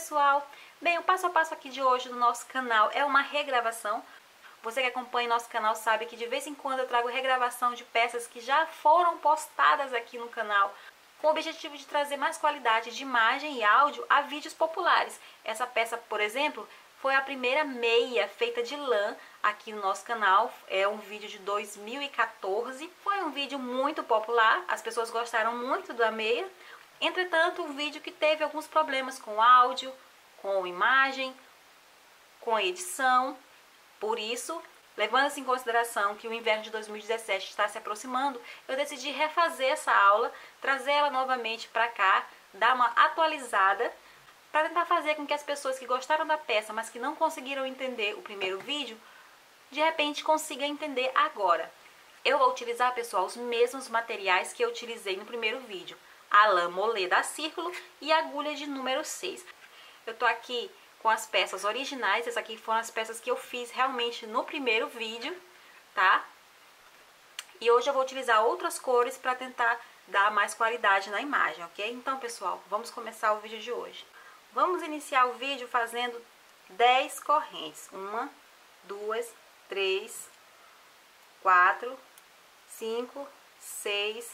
pessoal! Bem, o passo a passo aqui de hoje do nosso canal é uma regravação. Você que acompanha nosso canal sabe que de vez em quando eu trago regravação de peças que já foram postadas aqui no canal, com o objetivo de trazer mais qualidade de imagem e áudio a vídeos populares. Essa peça, por exemplo, foi a primeira meia feita de lã aqui no nosso canal. É um vídeo de 2014. Foi um vídeo muito popular, as pessoas gostaram muito da meia. Entretanto, um vídeo que teve alguns problemas com áudio, com imagem, com edição. Por isso, levando-se em consideração que o inverno de 2017 está se aproximando, eu decidi refazer essa aula, trazer ela novamente para cá, dar uma atualizada, para tentar fazer com que as pessoas que gostaram da peça, mas que não conseguiram entender o primeiro vídeo, de repente consigam entender agora. Eu vou utilizar, pessoal, os mesmos materiais que eu utilizei no primeiro vídeo. A lã molê da Círculo e a agulha de número 6. Eu tô aqui com as peças originais, essas aqui foram as peças que eu fiz realmente no primeiro vídeo, tá? E hoje eu vou utilizar outras cores para tentar dar mais qualidade na imagem, ok? Então, pessoal, vamos começar o vídeo de hoje. Vamos iniciar o vídeo fazendo 10 correntes. 1, 2, 3, 4, 5, 6,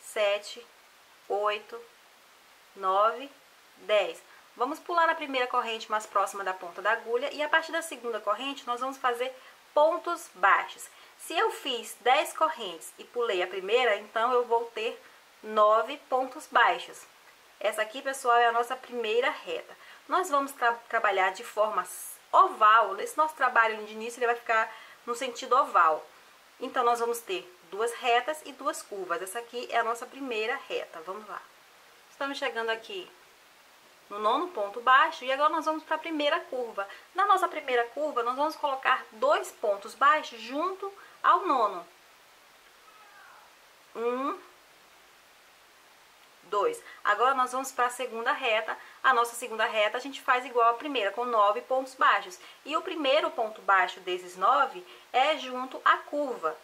7, 8, 9, 10. Vamos pular a primeira corrente mais próxima da ponta da agulha e a partir da segunda corrente nós vamos fazer pontos baixos. Se eu fiz 10 correntes e pulei a primeira, então eu vou ter 9 pontos baixos. Essa aqui, pessoal, é a nossa primeira reta. Nós vamos trabalhar de forma oval. Esse nosso trabalho de início ele vai ficar no sentido oval. Então, nós vamos ter duas retas e duas curvas. Essa aqui é a nossa primeira reta. Vamos lá. Estamos chegando aqui no nono ponto baixo e agora nós vamos para a primeira curva. Na nossa primeira curva, nós vamos colocar 2 pontos baixos junto ao nono. 1, 2. Agora nós vamos para a segunda reta. A nossa segunda reta a gente faz igual a primeira, com 9 pontos baixos. E o primeiro ponto baixo desses 9 é junto à curva.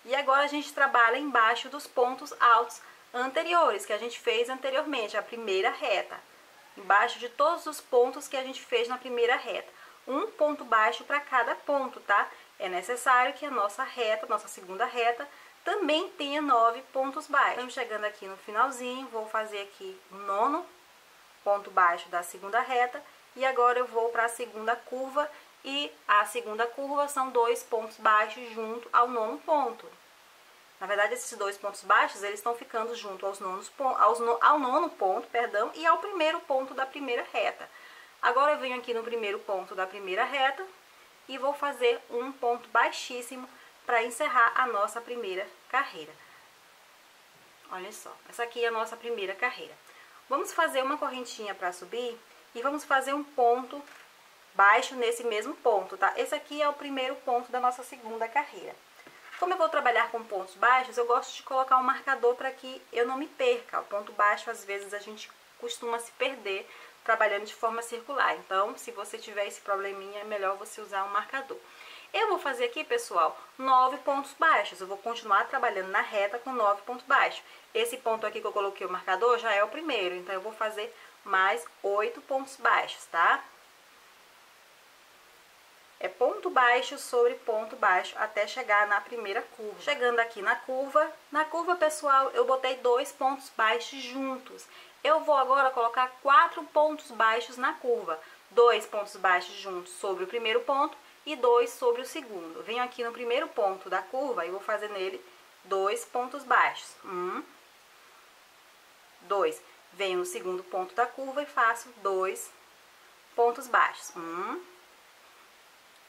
E agora a gente trabalha embaixo dos pontos altos anteriores, que a gente fez anteriormente, a primeira reta. Embaixo de todos os pontos que a gente fez na primeira reta. Um ponto baixo para cada ponto, tá? É necessário que a nossa reta, nossa segunda reta, também tenha 9 pontos baixos. Estamos chegando aqui no finalzinho, vou fazer aqui o nono ponto baixo da segunda reta. E agora eu vou para a segunda curva e a segunda curva são 2 pontos baixos junto ao nono ponto. Na verdade, esses 2 pontos baixos, eles estão ficando junto ao nono ponto, perdão, e ao primeiro ponto da primeira reta. Agora eu venho aqui no primeiro ponto da primeira reta e vou fazer um ponto baixíssimo para encerrar a nossa primeira carreira. Olha só, essa aqui é a nossa primeira carreira. Vamos fazer uma correntinha para subir e vamos fazer um ponto baixo nesse mesmo ponto, tá? Esse aqui é o primeiro ponto da nossa segunda carreira. Como eu vou trabalhar com pontos baixos, eu gosto de colocar um marcador para que eu não me perca. O ponto baixo, às vezes, a gente costuma se perder trabalhando de forma circular. Então, se você tiver esse probleminha, é melhor você usar um marcador. Eu vou fazer aqui, pessoal, 9 pontos baixos. Eu vou continuar trabalhando na reta com 9 pontos baixos. Esse ponto aqui que eu coloquei o marcador já é o primeiro. Então, eu vou fazer mais 8 pontos baixos, tá? É ponto baixo sobre ponto baixo até chegar na primeira curva. Chegando aqui na curva, pessoal, eu botei 2 pontos baixos juntos. Eu vou agora colocar 4 pontos baixos na curva. 2 pontos baixos juntos sobre o primeiro ponto e 2 sobre o segundo. Venho aqui no primeiro ponto da curva e vou fazer nele 2 pontos baixos. 1, 2. Venho no segundo ponto da curva e faço 2 pontos baixos. 1,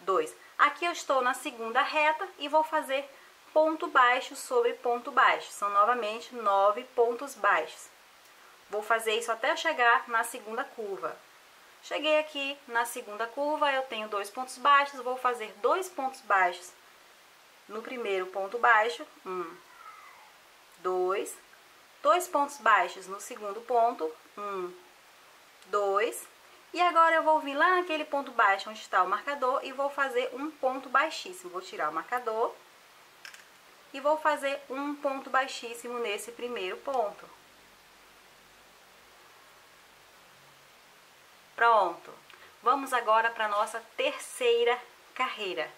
2. Aqui eu estou na segunda reta e vou fazer ponto baixo sobre ponto baixo. São novamente 9 pontos baixos. Vou fazer isso até chegar na segunda curva. Cheguei aqui na segunda curva, eu tenho 2 pontos baixos, vou fazer 2 pontos baixos no primeiro ponto baixo. 1, 2. 2 pontos baixos no segundo ponto. 1, 2. E agora eu vou vir lá naquele ponto baixo onde está o marcador e vou fazer um ponto baixíssimo. Vou tirar o marcador e vou fazer um ponto baixíssimo nesse primeiro ponto. Pronto! Vamos agora para a nossa terceira carreira.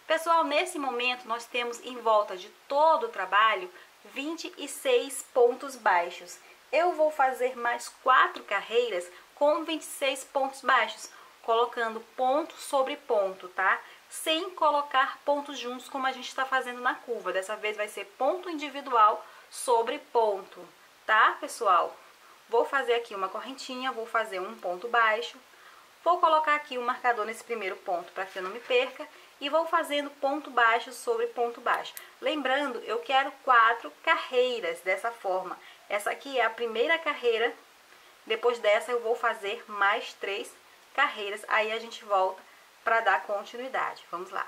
Pessoal, nesse momento nós temos em volta de todo o trabalho 26 pontos baixos. Eu vou fazer mais 4 carreiras com 26 pontos baixos, colocando ponto sobre ponto, tá? Sem colocar pontos juntos como a gente está fazendo na curva. Dessa vez vai ser ponto individual sobre ponto, tá, pessoal? Vou fazer aqui uma correntinha, vou fazer um ponto baixo, vou colocar aqui um marcador nesse primeiro ponto para que eu não me perca e vou fazendo ponto baixo sobre ponto baixo. Lembrando, eu quero 4 carreiras dessa forma. Essa aqui é a primeira carreira, depois dessa eu vou fazer mais 3 carreiras, aí a gente volta para dar continuidade. Vamos lá.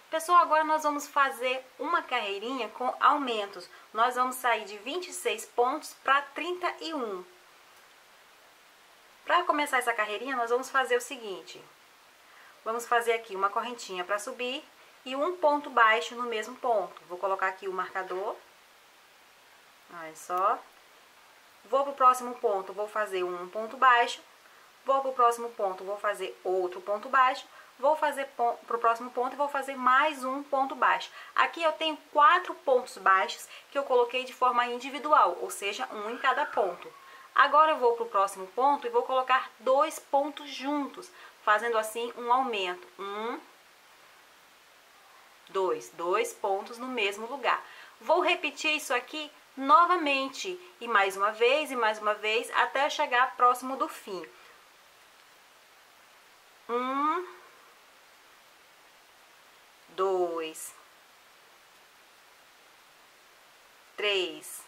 Pessoal, agora nós vamos fazer uma carreirinha com aumentos. Nós vamos sair de 26 pontos para 31. Para começar essa carreirinha, nós vamos fazer o seguinte. Vamos fazer aqui uma correntinha para subir e um ponto baixo no mesmo ponto. Vou colocar aqui o marcador. Olha só. Vou para o próximo ponto, vou fazer um ponto baixo. Vou para o próximo ponto, vou fazer outro ponto baixo. Vou fazer para o próximo ponto e vou fazer mais um ponto baixo. Aqui eu tenho 4 pontos baixos que eu coloquei de forma individual, ou seja, um em cada ponto. Agora eu vou para o próximo ponto e vou colocar 2 pontos juntos, fazendo assim um aumento. 1, 2, 2 pontos no mesmo lugar. Vou repetir isso aqui novamente, e mais uma vez, até chegar próximo do fim. 1, 2, 3,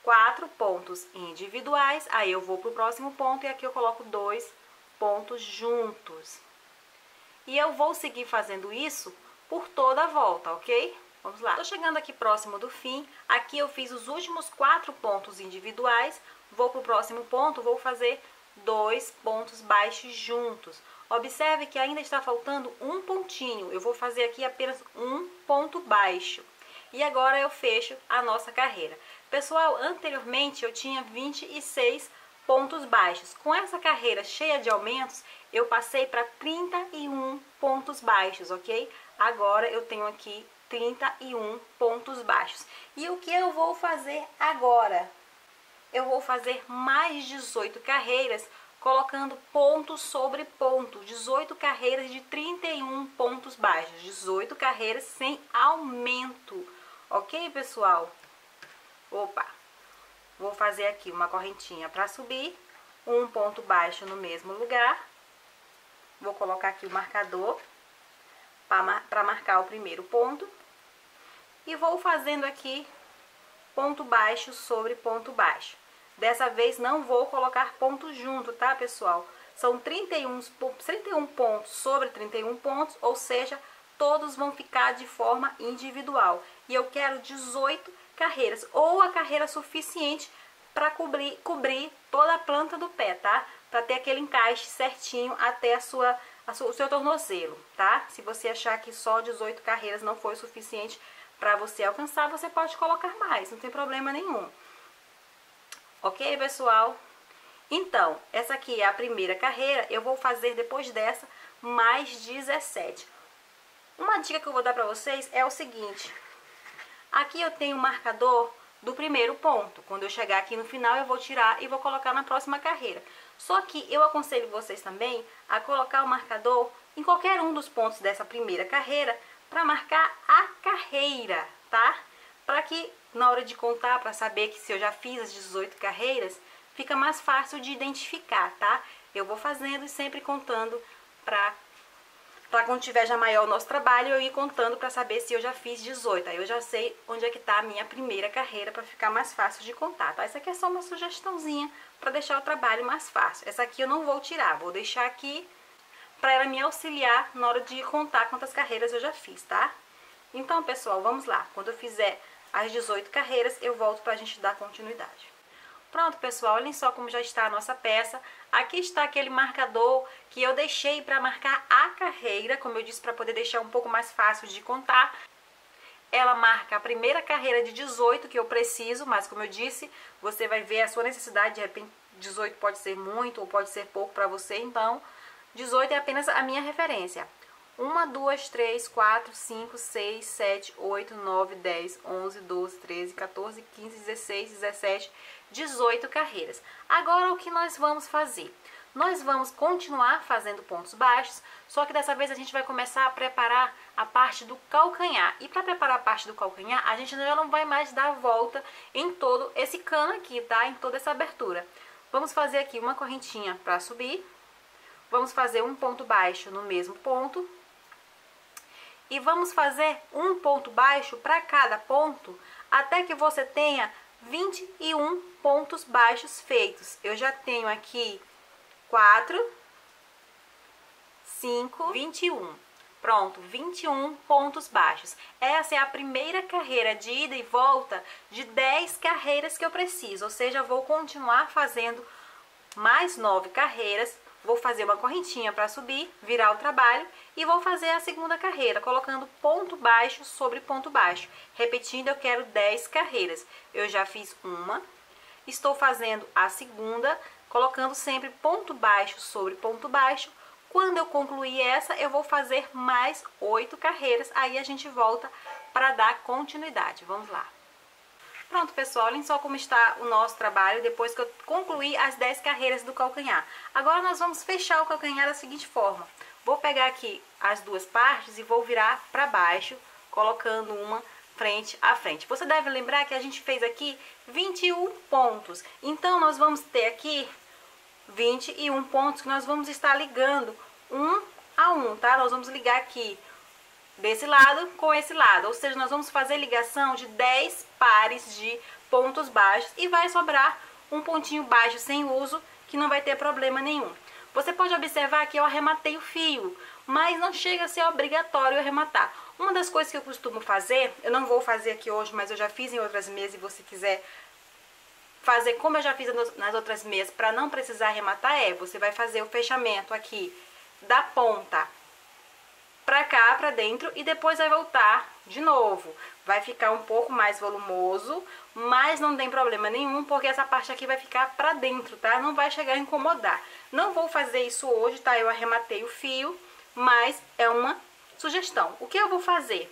4 pontos individuais, aí eu vou para o próximo ponto e aqui eu coloco 2 pontos juntos. E eu vou seguir fazendo isso por toda a volta, ok? Vamos lá. Tô chegando aqui próximo do fim, aqui eu fiz os últimos 4 pontos individuais, vou para o próximo ponto, vou fazer 2 pontos baixos juntos. Observe que ainda está faltando um pontinho, eu vou fazer aqui apenas um ponto baixo. E agora eu fecho a nossa carreira. Pessoal, anteriormente eu tinha 26 pontos baixos. Com essa carreira cheia de aumentos, eu passei para 31 pontos baixos, ok? Agora eu tenho aqui 31 pontos baixos. E o que eu vou fazer agora? Eu vou fazer mais 18 carreiras, colocando ponto sobre ponto, 18 carreiras de 31 pontos baixos, 18 carreiras sem aumento, ok, pessoal? Opa, vou fazer aqui uma correntinha para subir, um ponto baixo no mesmo lugar, vou colocar aqui o marcador para marcar o primeiro ponto, e vou fazendo aqui ponto baixo sobre ponto baixo. Dessa vez não vou colocar ponto junto, tá, pessoal? São 31 pontos sobre 31 pontos, ou seja, todos vão ficar de forma individual. E eu quero 18 carreiras, ou a carreira suficiente para cobrir toda a planta do pé, tá? Para ter aquele encaixe certinho até o seu tornozelo, tá? Se você achar que só 18 carreiras não foi o suficiente para você alcançar, você pode colocar mais, não tem problema nenhum. Ok, pessoal? Então, essa aqui é a primeira carreira, eu vou fazer depois dessa mais 17. Uma dica que eu vou dar para vocês é o seguinte. Aqui eu tenho o marcador do primeiro ponto. Quando eu chegar aqui no final, eu vou tirar e vou colocar na próxima carreira. Só que eu aconselho vocês também a colocar o marcador em qualquer um dos pontos dessa primeira carreira para marcar a carreira, tá? Para que na hora de contar, para saber que se eu já fiz as 18 carreiras, fica mais fácil de identificar, tá? Eu vou fazendo e sempre contando para quando tiver já maior o nosso trabalho, eu ir contando para saber se eu já fiz 18. Aí eu já sei onde é que tá a minha primeira carreira para ficar mais fácil de contar, tá? Essa aqui é só uma sugestãozinha para deixar o trabalho mais fácil. Essa aqui eu não vou tirar, vou deixar aqui para ela me auxiliar na hora de contar quantas carreiras eu já fiz, tá? Então, pessoal, vamos lá. Quando eu fizer as 18 carreiras, eu volto para a gente dar continuidade. Pronto, pessoal, olhem só como já está a nossa peça. Aqui está aquele marcador que eu deixei para marcar a carreira, como eu disse, para poder deixar um pouco mais fácil de contar. Ela marca a primeira carreira de 18 que eu preciso, mas como eu disse, você vai ver a sua necessidade, 18 pode ser muito ou pode ser pouco para você, então 18 é apenas a minha referência. 1, 2, 3, 4, 5, 6, 7, 8, 9, 10, 11, 12, 13, 14, 15, 16, 17, 18 carreiras. Agora o que nós vamos fazer? Nós vamos continuar fazendo pontos baixos, só que dessa vez a gente vai começar a preparar a parte do calcanhar. E para preparar a parte do calcanhar, a gente já não vai mais dar a volta em todo esse cano aqui, tá? Em toda essa abertura. Vamos fazer aqui uma correntinha para subir. Vamos fazer um ponto baixo no mesmo ponto. E vamos fazer um ponto baixo para cada ponto, até que você tenha 21 pontos baixos feitos. Eu já tenho aqui 4, 5, 21. Pronto, 21 pontos baixos. Essa é a primeira carreira de ida e volta de 10 carreiras que eu preciso. Ou seja, eu vou continuar fazendo mais 9 carreiras. Vou fazer uma correntinha para subir, virar o trabalho e vou fazer a segunda carreira, colocando ponto baixo sobre ponto baixo. Repetindo, eu quero 10 carreiras. Eu já fiz uma, estou fazendo a segunda, colocando sempre ponto baixo sobre ponto baixo. Quando eu concluir essa, eu vou fazer mais 8 carreiras, aí a gente volta para dar continuidade. Vamos lá. Pronto, pessoal, olhem só como está o nosso trabalho depois que eu concluí as 10 carreiras do calcanhar. Agora nós vamos fechar o calcanhar da seguinte forma. Vou pegar aqui as duas partes e vou virar para baixo, colocando uma frente a frente. Você deve lembrar que a gente fez aqui 21 pontos. Então, nós vamos ter aqui 21 pontos que nós vamos estar ligando um a um, tá? Nós vamos ligar aqui desse lado com esse lado, ou seja, nós vamos fazer ligação de 10 pares de pontos baixos e vai sobrar um pontinho baixo sem uso, que não vai ter problema nenhum. Você pode observar que eu arrematei o fio, mas não chega a ser obrigatório arrematar. Uma das coisas que eu costumo fazer, eu não vou fazer aqui hoje, mas eu já fiz em outras mesas, e você quiser fazer como eu já fiz nas outras mesas, para não precisar arrematar, você vai fazer o fechamento aqui da ponta pra cá, pra dentro, e depois vai voltar de novo. Vai ficar um pouco mais volumoso, mas não tem problema nenhum, porque essa parte aqui vai ficar pra dentro, tá? Não vai chegar a incomodar. Não vou fazer isso hoje, tá? Eu arrematei o fio, mas é uma sugestão. O que eu vou fazer?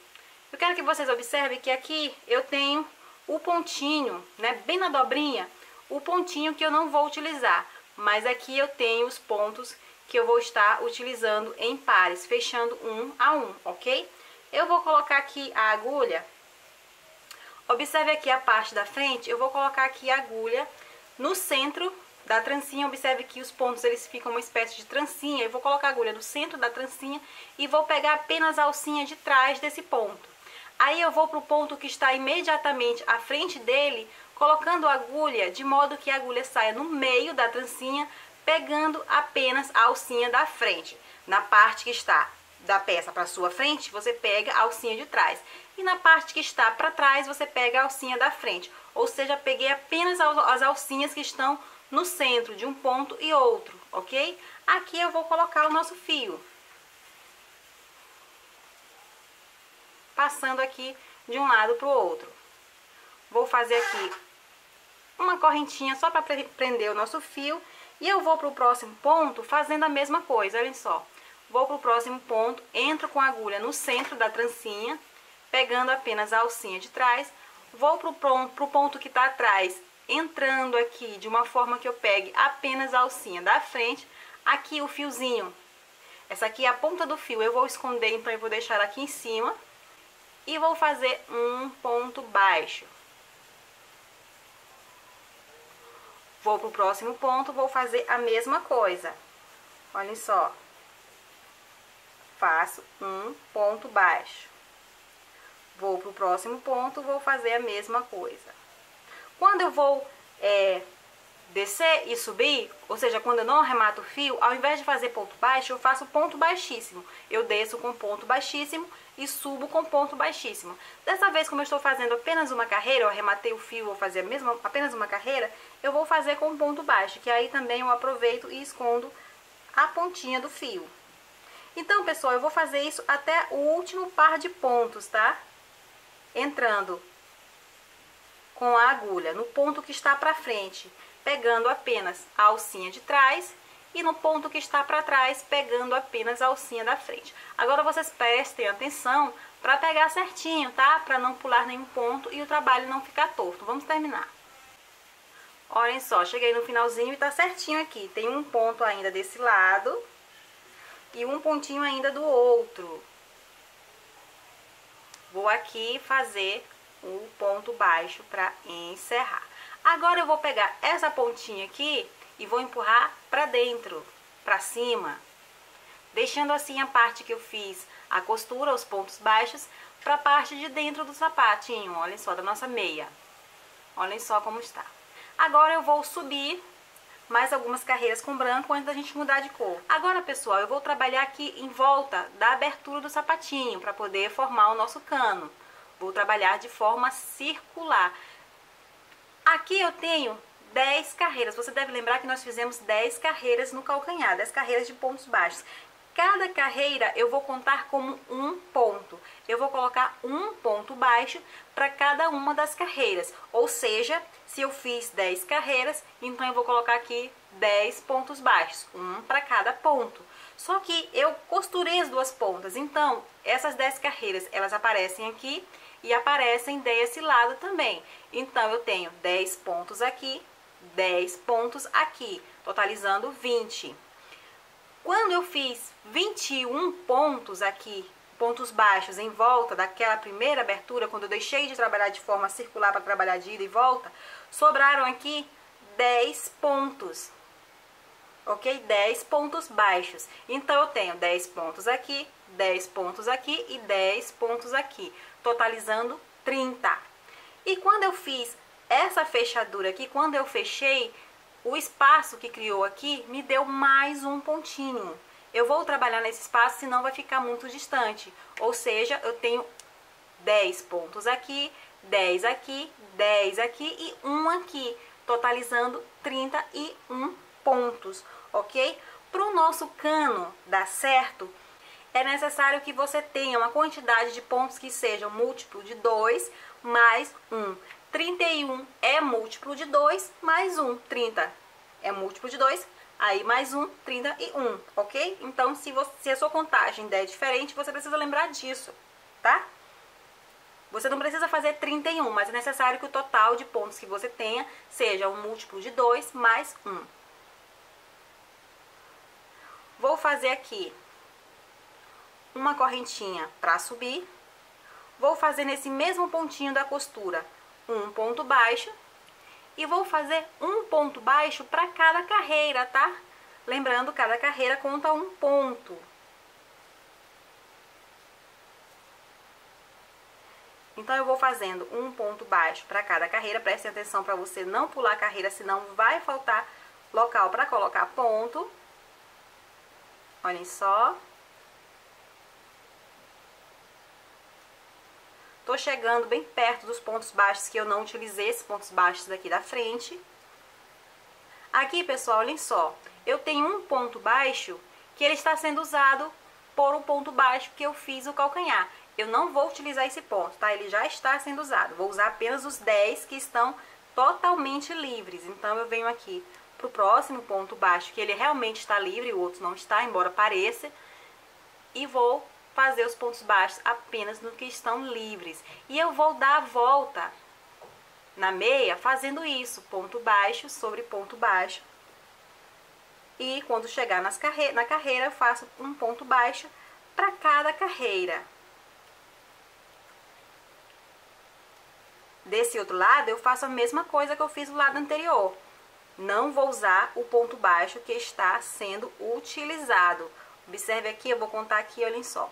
Eu quero que vocês observem que aqui eu tenho o pontinho, né? Bem na dobrinha, o pontinho que eu não vou utilizar. Mas aqui eu tenho os pontos que eu vou estar utilizando em pares, fechando um a um, ok? Eu vou colocar aqui a agulha. Observe aqui a parte da frente, eu vou colocar aqui a agulha no centro da trancinha. Observe que os pontos eles ficam uma espécie de trancinha. Eu vou colocar a agulha no centro da trancinha e vou pegar apenas a alcinha de trás desse ponto. Aí eu vou para o ponto que está imediatamente à frente dele, colocando a agulha de modo que a agulha saia no meio da trancinha, pegando apenas a alcinha da frente. Na parte que está da peça para sua frente, você pega a alcinha de trás. E na parte que está para trás, você pega a alcinha da frente. Ou seja, peguei apenas as alcinhas que estão no centro de um ponto e outro, ok? Aqui eu vou colocar o nosso fio. Passando aqui de um lado para o outro. Vou fazer aqui uma correntinha só para prender o nosso fio. E eu vou para o próximo ponto fazendo a mesma coisa, olhem só. Vou para o próximo ponto, entro com a agulha no centro da trancinha, pegando apenas a alcinha de trás. Vou para o ponto que está atrás, entrando aqui de uma forma que eu pegue apenas a alcinha da frente. Aqui o fiozinho, essa aqui é a ponta do fio, eu vou esconder, então eu vou deixar aqui em cima. E vou fazer um ponto baixo. Vou para o próximo ponto, vou fazer a mesma coisa. Olhem só. Faço um ponto baixo. Vou para o próximo ponto, vou fazer a mesma coisa. Quando eu vou descer e subir, ou seja, quando eu não arremato o fio, ao invés de fazer ponto baixo, eu faço ponto baixíssimo. Eu desço com ponto baixíssimo e subo com ponto baixíssimo. Dessa vez, como eu estou fazendo apenas uma carreira, eu arrematei o fio, vou fazer apenas uma carreira, eu vou fazer com ponto baixo, que aí também eu aproveito e escondo a pontinha do fio. Então, pessoal, eu vou fazer isso até o último par de pontos, tá? Entrando com a agulha no ponto que está pra frente, pegando apenas a alcinha de trás e no ponto que está para trás, pegando apenas a alcinha da frente. Agora vocês prestem atenção para pegar certinho, tá? Para não pular nenhum ponto e o trabalho não ficar torto. Vamos terminar. Olhem só, cheguei no finalzinho e tá certinho aqui. Tem um ponto ainda desse lado e um pontinho ainda do outro. Vou aqui fazer o ponto baixo para encerrar. Agora eu vou pegar essa pontinha aqui e vou empurrar para dentro, para cima, deixando assim a parte que eu fiz a costura, os pontos baixos, para a parte de dentro do sapatinho, olhem só, da nossa meia. Olhem só como está. Agora eu vou subir mais algumas carreiras com branco antes da gente mudar de cor. Agora, pessoal, eu vou trabalhar aqui em volta da abertura do sapatinho para poder formar o nosso cano. Vou trabalhar de forma circular. Aqui eu tenho 10 carreiras. Você deve lembrar que nós fizemos 10 carreiras no calcanhar, 10 carreiras de pontos baixos. Cada carreira eu vou contar como um ponto. Eu vou colocar um ponto baixo para cada uma das carreiras. Ou seja, se eu fiz 10 carreiras, então eu vou colocar aqui 10 pontos baixos, um para cada ponto. Só que eu costurei as duas pontas, então essas 10 carreiras, elas aparecem aqui e aparecem desse lado também. Então eu tenho 10 pontos aqui, 10 pontos aqui, totalizando 20. Quando eu fiz 21 pontos aqui, pontos baixos em volta daquela primeira abertura, quando eu deixei de trabalhar de forma circular para trabalhar de ida e volta, sobraram aqui 10 pontos, ok? 10 pontos baixos. Então eu tenho 10 pontos aqui, 10 pontos aqui e 10 pontos aqui, totalizando 30. E quando eu fiz essa fechadura aqui, quando eu fechei, o espaço que criou aqui me deu mais um pontinho. Eu vou trabalhar nesse espaço, senão vai ficar muito distante. Ou seja, eu tenho 10 pontos aqui, 10 aqui, 10 aqui e 1 aqui, totalizando 31 pontos, ok? Para o nosso cano dar certo, é necessário que você tenha uma quantidade de pontos que sejam múltiplo de 2 mais 1. 31 é múltiplo de 2 mais 1. 30 é múltiplo de 2, aí mais 1, 31, ok? Então, se a sua contagem der diferente, você precisa lembrar disso, tá? Você não precisa fazer 31, mas é necessário que o total de pontos que você tenha seja um múltiplo de 2 mais 1. Vou fazer aqui uma correntinha para subir. Vou fazer nesse mesmo pontinho da costura um ponto baixo e vou fazer um ponto baixo para cada carreira, tá? Lembrando, cada carreira conta um ponto. Então eu vou fazendo um ponto baixo para cada carreira. Prestem atenção para você não pular a carreira, senão vai faltar local para colocar ponto. Olhem só. Tô chegando bem perto dos pontos baixos que eu não utilizei, esses pontos baixos daqui da frente. Aqui, pessoal, olhem só. Eu tenho um ponto baixo que ele está sendo usado por um ponto baixo que eu fiz o calcanhar. Eu não vou utilizar esse ponto, tá? Ele já está sendo usado. Vou usar apenas os 10 que estão totalmente livres. Então, eu venho aqui pro próximo ponto baixo, que ele realmente está livre, o outro não está, embora pareça. E vou fazer os pontos baixos apenas no que estão livres. E eu vou dar a volta na meia fazendo isso, ponto baixo sobre ponto baixo. E quando chegar na carreira, eu faço um ponto baixo para cada carreira. Desse outro lado, eu faço a mesma coisa que eu fiz do lado anterior. Não vou usar o ponto baixo que está sendo utilizado. Observe aqui, eu vou contar aqui, olhem só.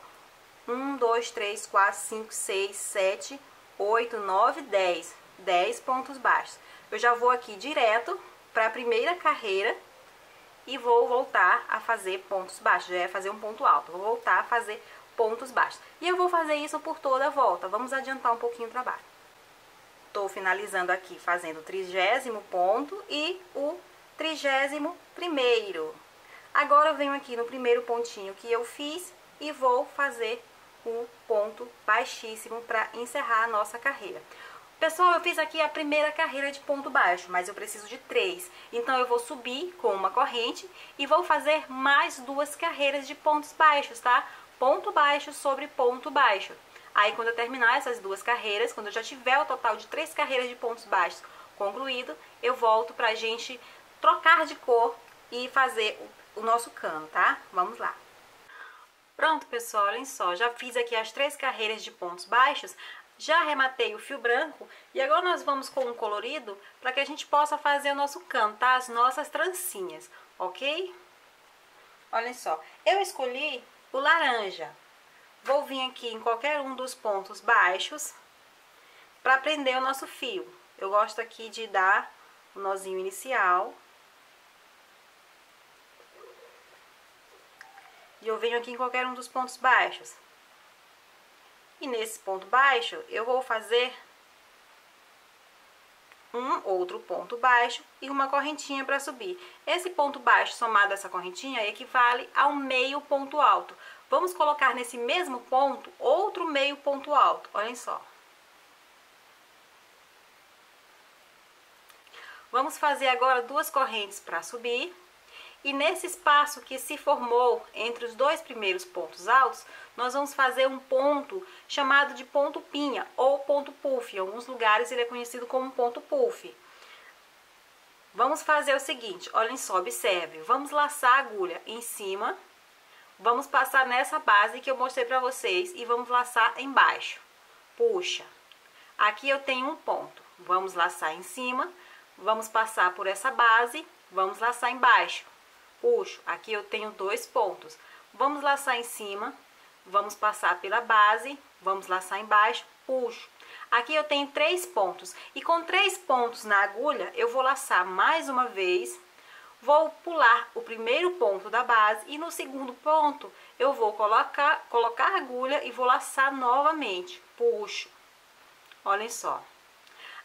1, 2, 3, 4, 5, 6, 7, 8, 9, 10. 10 pontos baixos. Eu já vou aqui direto para a primeira carreira e vou voltar a fazer pontos baixos. Já é fazer um ponto alto. Vou voltar a fazer pontos baixos. E eu vou fazer isso por toda a volta. Vamos adiantar um pouquinho o trabalho. Estou finalizando aqui fazendo o 30º ponto e o 31º. Agora eu venho aqui no primeiro pontinho que eu fiz e vou fazer o ponto baixíssimo para encerrar a nossa carreira. Pessoal, eu fiz aqui a primeira carreira de ponto baixo, mas eu preciso de 3. Então eu vou subir com uma corrente e vou fazer mais 2 carreiras de pontos baixos, tá? Ponto baixo sobre ponto baixo. Aí quando eu terminar essas 2 carreiras, quando eu já tiver o total de 3 carreiras de pontos baixos concluído, eu volto pra gente trocar de cor e fazer o nosso cano, tá? Vamos lá. Pronto, pessoal, olhem só, já fiz aqui as 3 carreiras de pontos baixos, já arrematei o fio branco e agora nós vamos com um colorido para que a gente possa fazer o nosso cano, tá? As nossas trancinhas, ok? Olhem só, eu escolhi o laranja. Vou vir aqui em qualquer um dos pontos baixos para prender o nosso fio. Eu gosto aqui de dar o nozinho inicial. E eu venho aqui em qualquer um dos pontos baixos. E nesse ponto baixo, eu vou fazer um outro ponto baixo e uma correntinha para subir. Esse ponto baixo somado a essa correntinha equivale ao meio ponto alto. Vamos colocar nesse mesmo ponto outro meio ponto alto. Olhem só. Vamos fazer agora 2 correntes para subir. E nesse espaço que se formou entre os 2 primeiros pontos altos, nós vamos fazer um ponto chamado de ponto pinha ou ponto puff. Em alguns lugares ele é conhecido como ponto puff. Vamos fazer o seguinte, olhem só, observe. Vamos laçar a agulha em cima, vamos passar nessa base que eu mostrei para vocês e vamos laçar embaixo. Puxa. Aqui eu tenho um ponto. Vamos laçar em cima, vamos passar por essa base, vamos laçar embaixo. Puxo, aqui eu tenho 2 pontos. Vamos laçar em cima, vamos passar pela base, vamos laçar embaixo, puxo. Aqui eu tenho 3 pontos. E com 3 pontos na agulha, eu vou laçar mais uma vez. Vou pular o primeiro ponto da base e no segundo ponto eu vou colocar a agulha e vou laçar novamente. Puxo. Olhem só.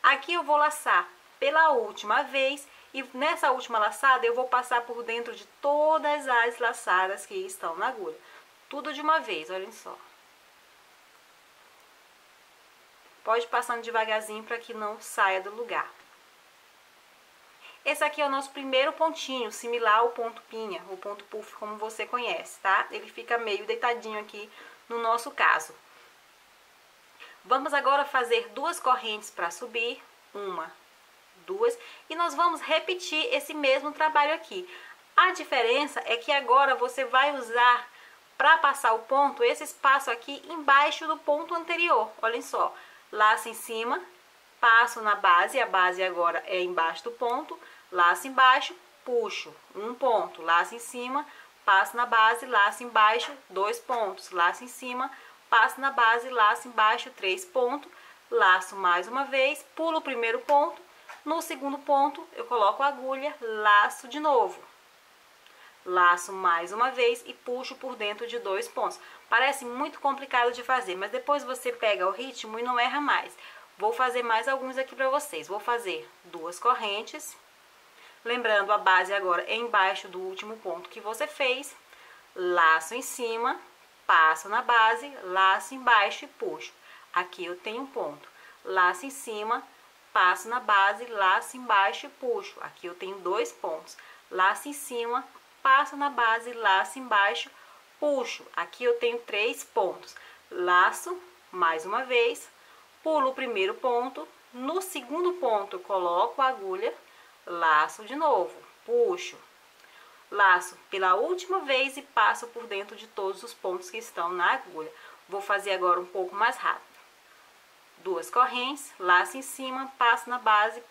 Aqui eu vou laçar pela última vez. E nessa última laçada eu vou passar por dentro de todas as laçadas que estão na agulha. Tudo de uma vez, olhem só. Pode ir passando devagarzinho para que não saia do lugar. Esse aqui é o nosso primeiro pontinho, similar ao ponto pinha, ou ponto puff, como você conhece, tá? Ele fica meio deitadinho aqui no nosso caso. Vamos agora fazer 2 correntes para subir, 1, 2, e nós vamos repetir esse mesmo trabalho aqui. A diferença é que agora você vai usar, para passar o ponto, esse espaço aqui embaixo do ponto anterior. Olhem só, laço em cima, passo na base, a base agora é embaixo do ponto, laço embaixo, puxo, um ponto, laço em cima, passo na base, laço embaixo, 2 pontos, laço em cima, passo na base, laço embaixo, 3 pontos, laço mais uma vez, pulo o primeiro ponto. No segundo ponto, eu coloco a agulha, laço de novo. Laço mais uma vez e puxo por dentro de 2 pontos. Parece muito complicado de fazer, mas depois você pega o ritmo e não erra mais. Vou fazer mais alguns aqui para vocês. Vou fazer 2 correntes. Lembrando, a base agora é embaixo do último ponto que você fez. Laço em cima, passo na base, laço embaixo e puxo. Aqui eu tenho um ponto. Laço em cima, passo na base, laço embaixo e puxo. Aqui eu tenho 2 pontos. Laço em cima, passo na base, laço embaixo, puxo. Aqui eu tenho 3 pontos. Laço mais uma vez, pulo o primeiro ponto. No segundo ponto, coloco a agulha, laço de novo, puxo. Laço pela última vez e passo por dentro de todos os pontos que estão na agulha. Vou fazer agora um pouco mais rápido. 2 correntes, laço em cima, passo na base,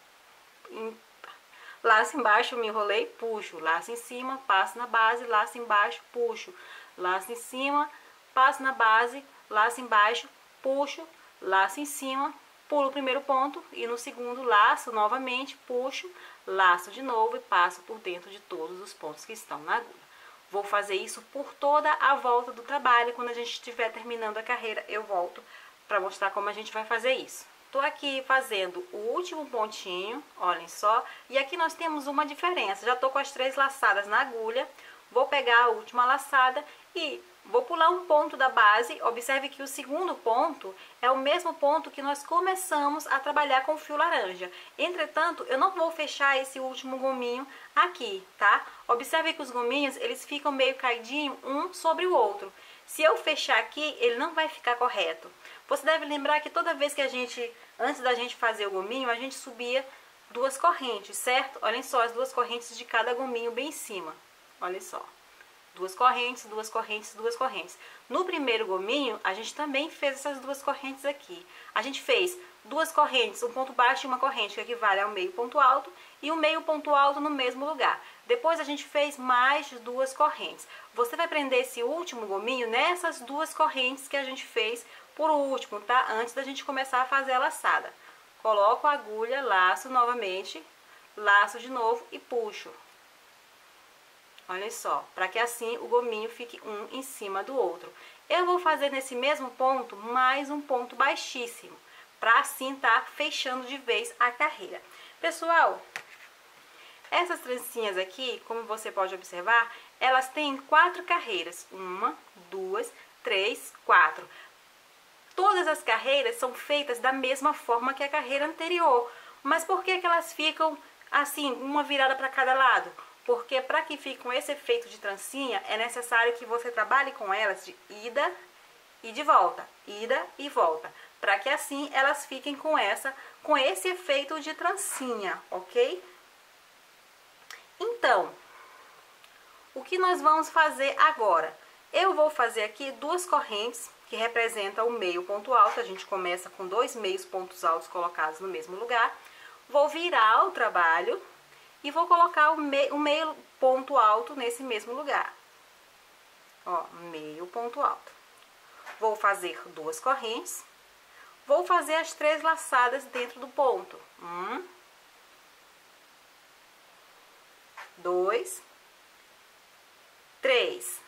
laço embaixo, me enrolei, puxo, laço em cima, passo na base, laço embaixo, puxo, laço em cima, passo na base, laço embaixo, puxo, laço em cima, pulo o primeiro ponto e no segundo laço novamente, puxo, laço de novo e passo por dentro de todos os pontos que estão na agulha. Vou fazer isso por toda a volta do trabalho. Quando a gente estiver terminando a carreira, eu volto para mostrar como a gente vai fazer isso. Tô aqui fazendo o último pontinho, olhem só, e aqui nós temos uma diferença. Já tô com as 3 laçadas na agulha, vou pegar a última laçada e Vou pular um ponto da base, observe que o segundo ponto é o mesmo ponto que nós começamos a trabalhar com o fio laranja. Entretanto, eu não vou fechar esse último gominho aqui, tá? Observe que os gominhos, eles ficam meio caidinho um sobre o outro. Se eu fechar aqui, ele não vai ficar correto. Você deve lembrar que toda vez que antes da gente fazer o gominho, a gente subia duas correntes, certo? Olhem só as duas correntes de cada gominho bem em cima. Olha só. Duas correntes, duas correntes, duas correntes. No primeiro gominho, a gente também fez essas duas correntes aqui. A gente fez duas correntes, um ponto baixo e uma corrente, que equivale ao meio ponto alto, e um meio ponto alto no mesmo lugar. Depois a gente fez mais duas correntes. Você vai prender esse último gominho nessas duas correntes que a gente fez por último, tá? Antes da gente começar a fazer a laçada. Coloco a agulha, laço novamente, laço de novo e puxo. Olha só, para que assim o gominho fique um em cima do outro. Eu vou fazer nesse mesmo ponto mais um ponto baixíssimo, para assim estar fechando de vez a carreira. Pessoal, essas trancinhas aqui, como você pode observar, elas têm 4 carreiras. 1, 2, 3, 4. Todas as carreiras são feitas da mesma forma que a carreira anterior. Mas por que que elas ficam assim, uma virada para cada lado? Porque para que fique com esse efeito de trancinha, é necessário que você trabalhe com elas de ida e de volta, ida e volta, para que assim elas fiquem com esse efeito de trancinha, ok? Então, o que nós vamos fazer agora? Eu vou fazer aqui duas correntes que representam o meio ponto alto. A gente começa com 2 meios pontos altos colocados no mesmo lugar. Vou virar o trabalho e vou colocar o meio ponto alto nesse mesmo lugar. Ó, meio ponto alto. Vou fazer duas correntes. Vou fazer as 3 laçadas dentro do ponto. 1, 2, 3.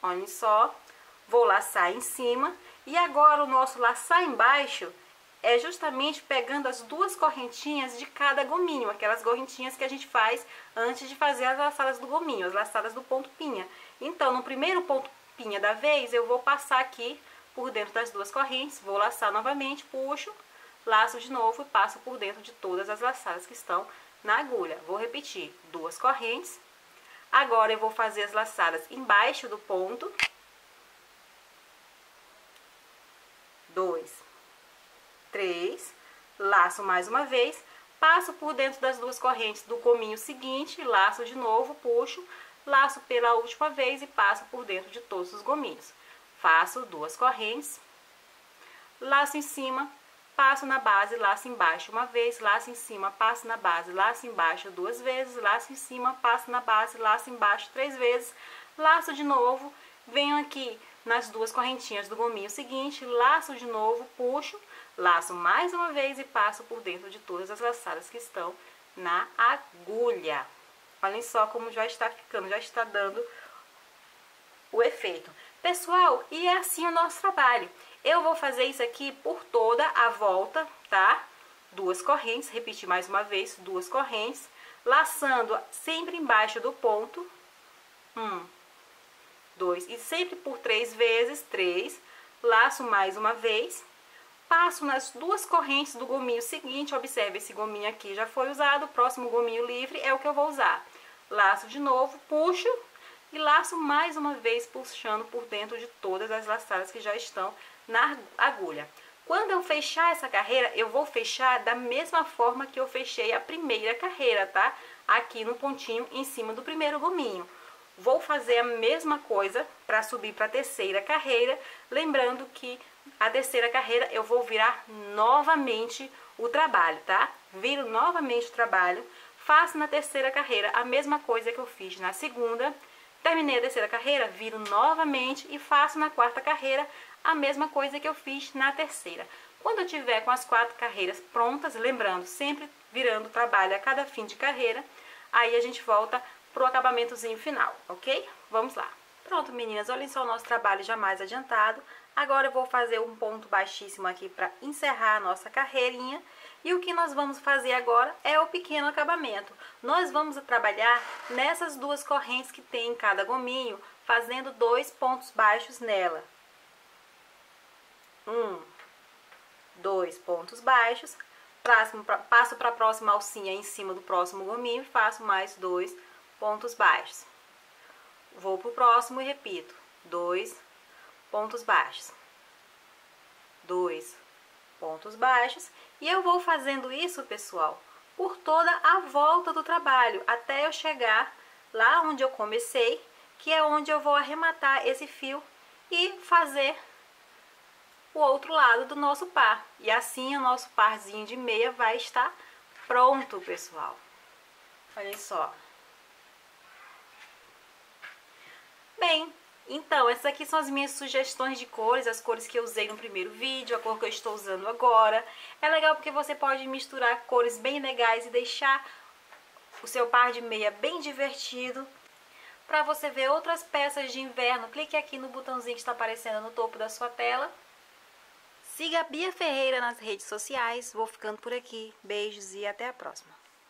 Olhem só. Vou laçar em cima. E agora o nosso laçar embaixo é justamente pegando as 2 correntinhas de cada gominho, aquelas correntinhas que a gente faz antes de fazer as laçadas do gominho, as laçadas do ponto pinha. Então, no primeiro ponto pinha da vez, eu vou passar aqui por dentro das 2 correntes, vou laçar novamente, puxo, laço de novo e passo por dentro de todas as laçadas que estão na agulha. Vou repetir, 2 correntes. Agora eu vou fazer as laçadas embaixo do ponto. 2, 3, laço mais uma vez, passo por dentro das 2 correntes do gominho seguinte, laço de novo, puxo, laço pela última vez e passo por dentro de todos os gominhos. Faço 2 correntes, laço em cima, passo na base, laço embaixo uma vez, laço em cima, passo na base, laço embaixo 2 vezes, laço em cima, passo na base, laço embaixo 3 vezes, laço de novo, venho aqui nas 2 correntinhas do gominho seguinte, laço de novo, puxo, laço mais uma vez e passo por dentro de todas as laçadas que estão na agulha. Olhem só como já está ficando, já está dando o efeito. Pessoal, e é assim o nosso trabalho. Eu vou fazer isso aqui por toda a volta, tá? 2 correntes, repetir mais uma vez, 2 correntes, laçando sempre embaixo do ponto. 1, 2, e sempre por 3 vezes, 3, laço mais uma vez, passo nas 2 correntes do gominho seguinte, observe, esse gominho aqui já foi usado, o próximo gominho livre é o que eu vou usar. Laço de novo, puxo e laço mais uma vez, puxando por dentro de todas as laçadas que já estão na agulha. Quando eu fechar essa carreira, eu vou fechar da mesma forma que eu fechei a primeira carreira, tá? Aqui no pontinho em cima do primeiro gominho. Vou fazer a mesma coisa para subir para a terceira carreira, lembrando que a terceira carreira eu vou virar novamente o trabalho, tá? Viro novamente o trabalho, faço na terceira carreira a mesma coisa que eu fiz na segunda, terminei a terceira carreira, viro novamente e faço na quarta carreira a mesma coisa que eu fiz na terceira. Quando eu tiver com as 4 carreiras prontas, lembrando, sempre virando o trabalho a cada fim de carreira, aí a gente volta pro acabamentozinho final, ok? Vamos lá. Pronto, meninas, olhem só o nosso trabalho já mais adiantado. Agora eu vou fazer um ponto baixíssimo aqui para encerrar a nossa carreirinha. E o que nós vamos fazer agora é o pequeno acabamento. Nós vamos trabalhar nessas 2 correntes que tem em cada gominho, fazendo 2 pontos baixos nela. 1, 2 pontos baixos, passo para a próxima alcinha em cima do próximo gominho e faço mais 2 pontos baixos. Vou para o próximo e repito, 2 pontos baixos, 2 pontos baixos, e eu vou fazendo isso, pessoal, por toda a volta do trabalho, até eu chegar lá onde eu comecei, que é onde eu vou arrematar esse fio e fazer o outro lado do nosso par. E assim o nosso parzinho de meia vai estar pronto, pessoal. Olha só. Bem, então essas aqui são as minhas sugestões de cores, as cores que eu usei no primeiro vídeo, a cor que eu estou usando agora. É legal porque você pode misturar cores bem legais e deixar o seu par de meia bem divertido. Para você ver outras peças de inverno, clique aqui no botãozinho que está aparecendo no topo da sua tela. Siga a Bia Ferreira nas redes sociais. Vou ficando por aqui. Beijos e até a próxima.